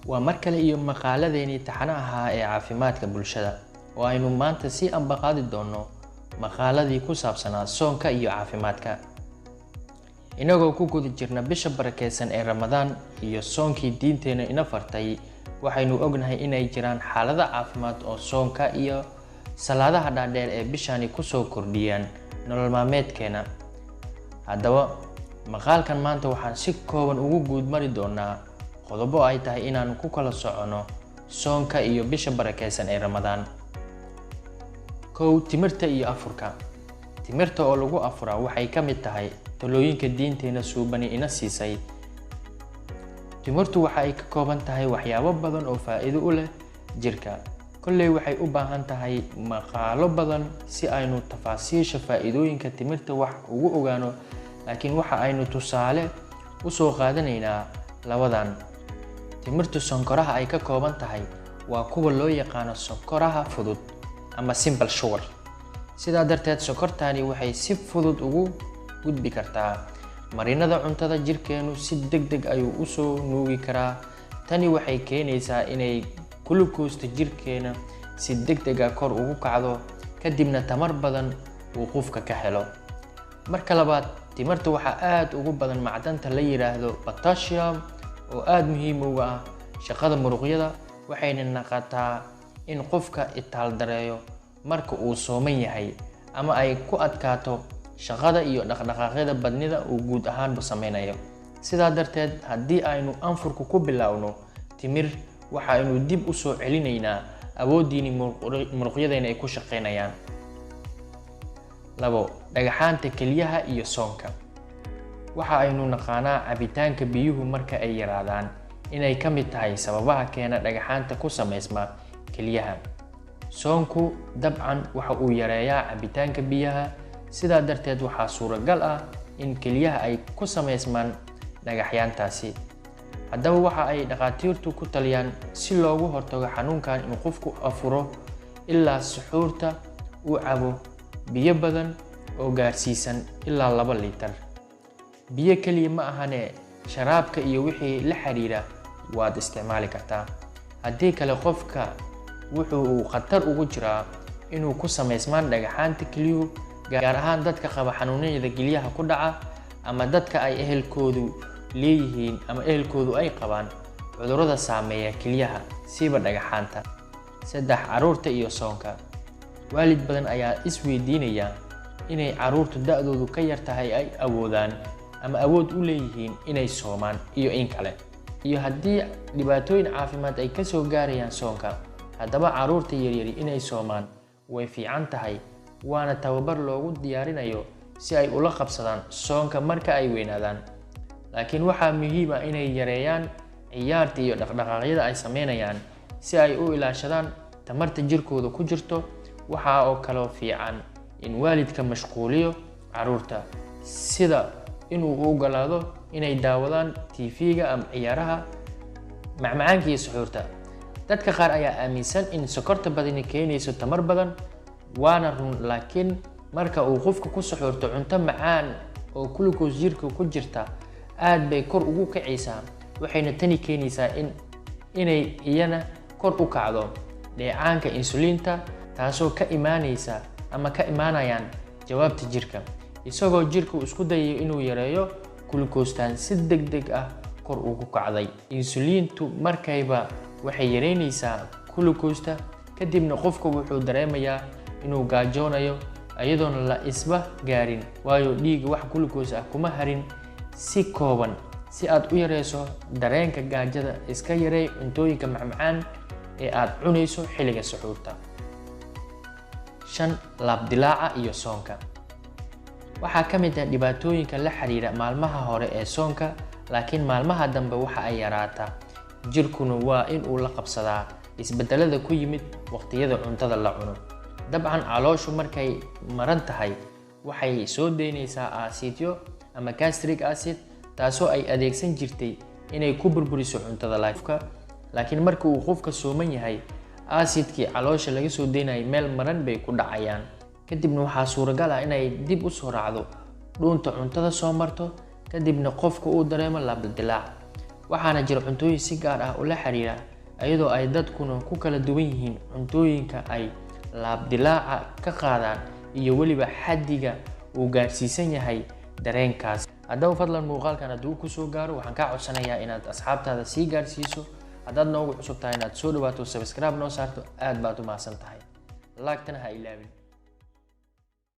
waa mar kale iyo maqaaladeennii taxane ahaa ee caafimaadka bulshada oo aynu maanta si ambaqaadi doono maqaaladii ku saabsanaa soonka iyo caafimaadka. inagoo ku guda jirna bisha barakeysan ee Ramadaan iyo soonkii diinteena ina fartay, waxaynu ognahay inay jiraan xaalado caafimaad oo soonka iyo salaadaha dhaadheer ee bishani ku soo kordhiyaan nolol maalmeedkeena. haddaba maqaalkan maanta waxaan si kooban ugu guud mari doonaa qodobo ay tahay inaan ku kala socono soonka iyo bisha barakeysan ee Ramadaan. kow, timirta iyo afurka. timirta oo lagu afuraa waxay ka mid tahay talooyinka diinteena suubani ina siisay. timirtu waxa ay ka kooban tahay waxyaabo badan oo faa'iido u leh jirka. kolley waxay u baahan tahay maqaalo badan si aynu tafaasiisha faa'iidooyinka timirta wax ugu ogaano, laakiin waxa aynu tusaale u soo qaadanaynaa labadan. timirtu sonkoraha ay ka kooban tahay waa kuwa loo yaqaano sonkoraha fudud ama simple sugar. sidaa darteed sonkortani waxay si fudud ugu gudbi kartaa marinada cuntada, jirkeenu si degdeg ayuu u soo nuugi karaa. tani waxay keenaysaa inay glucose jirkeena si degdeg ah kor ugu kacdo, kadibna tamar badan uu qofka ka helo. marka labaad, timirta waxaa aad ugu badan macdanta la yiraahdo potassium oo aad muhiim uga ah shaqada muruqyada, waxayna naqataa in qofka itaal dareeyo marka uu sooman yahay ama ay ku adkaato shaqada iyo dhaqdhaqaaqyada badnida uu guud ahaanba sameynayo. sidaa darteed, haddii aynu anfurku ku bilaawno timir, waxaynu dib u soo celinaynaa awooddiini muruqyadeena ay ku shaqeynayaan. labo, dhagaxaanta kelyaha iyo soonka. waxa aynu naqaanaa cabitaanka biyuhu marka ay yaraadaan inay ka mid tahay sababaha keena dhagaxaanta ku samaysma kelyaha. soonku dabcan waxa uu yareeyaa cabitaanka biyaha, sidaa darteed waxaa suuragal ah in kelyaha ay ku samaysmaan dhagaxyaantaasi. haddaba waxa ay dhaqaatiirtu ku taliyaan si loogu hortago xanuunkan in qofku afuro ilaa suxuurta uu cabo biyo badan oo gaarsiisan ilaa 2 litir. biyo kaliya ma ahane, sharaabka iyo wixii la xiriira waad isticmaali kartaa. haddii kale qofka wuxuu khatar ugu jiraa inuu ku samaysmaan dhagaxaanta kelyuhu, gaar ahaan dadka qaba xanuunada kelyaha ku dhaca ama dadka ay ehelkoodu leeyihiin ama ehelkoodu ay qabaan cudurrada saameeya kelyaha siiba dhagaxaanta. 3, caruurta iyo soonka. waalid badan ayaa isweydiinaya inay caruurtu da'doodu ka yar tahay ay awoodaan ama awood u leeyihiin inay soomaan iyo in kale, iyo haddii dhibaatooyin caafimaad ay ka soo gaarayaan soonka. haddaba caruurta yaryari inay soomaan way fiican tahay, waana tababar loogu diyaarinayo si ay ula qabsadaan soonka marka ay weynaadaan. laakiin waxaa muhiim ah inay yareeyaan ciyaarta iyo dhaqdhaqaaqyada ay sameynayaan si ay u ilaashadaan tamarta jirkooda ku jirto. waxaa oo kaloo fiican in waalidka mashquuliyo caruurta, sida inuu u ogolaado inay daawadaan TV-ga ama ciyaaraha macmacaanka iyo suxuurta. dadka qaar ayaa aaminsan in sokorta badani keenayso tamar badan, waana run, laakiin marka uu qofka ku suxuurto cunto macaan oo glucose jirka ku jirta, aad bay kor ugu kacaysaa, waxayna tani keenaysaa inay iyana kor u kacdo dheecaanka insulinta, taasoo ka imaanayaan jawaabta jirka, isagoo jirku isku dayayo inuu yareeyo glucose-tan si degdeg ah kor ugu kacday. insulintu markayba waxay yareynaysaa glucose-ta, kadibna qofka wuxuu dareemayaa inuu gaajoonayo iyadoona la isba gaarin, waayo dhiigga wax glucose ah kuma harin. si kooban, si aad u yareyso dareenka gaajada, iska yareey cuntooyinka macmacaan ee aad cunayso xilliga suxuurta. 5, laabdilaaca iyo soonka. waxaa ka mid ah dhibaatooyinka la xiriira maalmaha hore ee soonka, laakiin maalmaha dambe waxa ay yaraataa. jirkuna waa in uu la qabsadaa isbedelada ku yimid waqtiyada cuntada la cuno. dabcan calooshu markay maran tahay waxay soo deynaysaa acidyo ama gastric acid, taasoo ay adeegsan jirtay inay ku burburiso cuntada lafka. laakiin marka uu qofka sooman yahay, acidkii caloosha laga soo deynayay meel maran bay ku dhacayaan, kadibna waxaa suuragal ah inay dib u soo raacdo dhuunta cuntada soo marto, kadibna qofka uu dareemo laabdilaac. waxaana jira cuntooyin si gaar ah ula xiriira iyadoo ay dadkuna ku kala duwan yihiin cuntooyinka ay laabdilaaca ka qaadaan iyo weliba xaddiga uu gaarsiisan yahay dareenkaas. haddaba fadlan muuqaalkan hadduu ku soo gaaro waxaan kaa codsanayaa inaad asxaabtaada sii gaarsiiso. haddaad noogu cusub tahay inaad soo dhawaato subscribe noo saarto aad baad u mahadsan tahay. laagtana ha ilaawin.